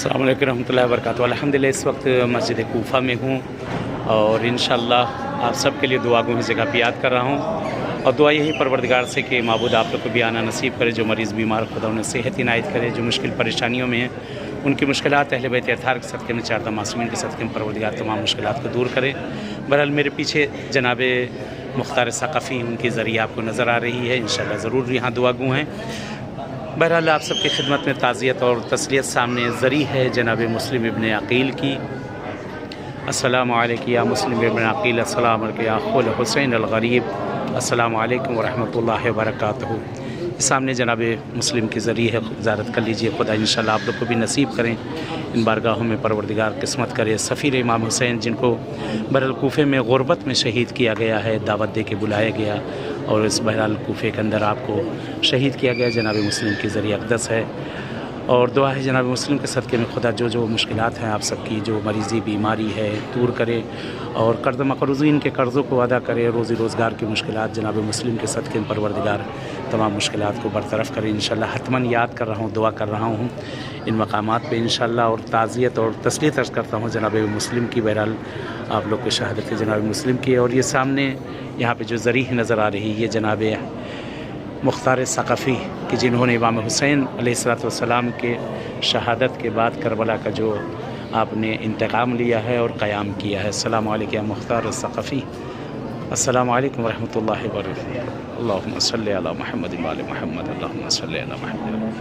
السلام علیکم ورحمۃ اللہ وبرکاتہ۔ الحمدللہ اس وقت مسجد کوفہ میں ہوں اور انشاءاللہ آپ سب کے لیے دعا گو کی جگہ پہ یاد کر رہا ہوں، اور دعا یہی پروردگار سے کہ معبود آپ لوگ کو بھی آنا نصیب کرے، جو مریض بیمار خدا انہیں صحت عنایت کرے، جو مشکل پریشانیوں میں ہیں ان کی مشکلات اہل بیت اطہار کے صدقے میں، چار معصومین کے صدقے میں پروردگار تمام مشکلات کو دور کرے۔ بہرحال میرے پیچھے جناب مختار ثقفی ان کے ذریعے آپ کو نظر آ رہی ہے، انشاءاللہ ضرور یہاں دعا گو ہیں۔ بہرحال آپ سب کی خدمت میں تعزیت اور تسلیت سامنے ذریع ہے جناب مسلم ابن عقیل کی۔ السلام علیکم یا مسلم ابن عقیل، السلام علیکم یا اخو الحسین الغریب، السلام علیکم ورحمۃ اللہ وبرکاتہ۔ سامنے جناب مسلم کے ذریعے زیارت کر لیجئے، خدا انشاءاللہ آپ لوگ کو بھی نصیب کریں، ان بارگاہوں میں پروردگار قسمت کرے۔ سفیر امام حسین جن کو بہرحال کوفے میں غربت میں شہید کیا گیا ہے، دعوت دے کے بلایا گیا اور اس بہرحال کوفے کے اندر آپ کو شہید کیا گیا، جناب مسلم کے ذریعے اقدس ہے، اور دعا ہے جناب مسلم کے صدقے میں خدا جو مشکلات ہیں آپ سب کی، جو مریضی بیماری ہے دور کرے، اور قرض مقروضین کے قرضوں کو ادا کرے، روزی روزگار کی مشکلات جناب مسلم کے صدقے میں پروردگار تمام مشکلات کو برطرف کرے۔ انشاءاللہ حتماً یاد کر رہا ہوں، دعا کر رہا ہوں ان مقامات پہ انشاءاللہ، اور تعزیت اور تسلیت عرض کرتا ہوں جناب مسلم کی، بہرحال آپ لوگ کی شہادت ہے جناب مسلم کی۔ اور یہ سامنے یہاں پہ جو ذریعہ نظر آ رہی ہے جناب مختار ثقفی کہ جنہوں نے امام حسین علیہ السلام کے شہادت کے بعد کربلا کا جو آپ نے انتقام لیا ہے اور قیام کیا ہے۔ السلام علیکم یا مختار ثقفی، السلام علیکم ورحمۃ اللہ وبرکاتہ۔ اللہم صلی علی محمد و آل محمد، اللہم صلی علی محمد۔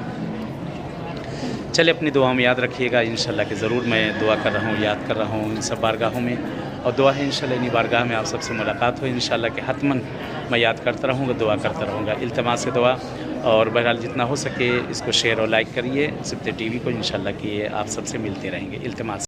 چلے اپنی دعاؤں میں یاد رکھیے گا انشاءاللہ کہ ضرور میں دعا کر رہا ہوں، یاد کر رہا ہوں ان سب بارگاہوں میں، اور دعا ہے انشاءاللہ انہی بارگاہ میں آپ سب سے ملاقات ہو انشاءاللہ کہ حتماً میں یاد کرتا رہوں گا، دعا کرتا رہوں گا، التماس دعا۔ اور بہرحال جتنا ہو سکے اس کو شیئر اور لائک کریے، سبت ٹی وی کو انشاءاللہ کہ آپ سب سے ملتے رہیں گے، التماس۔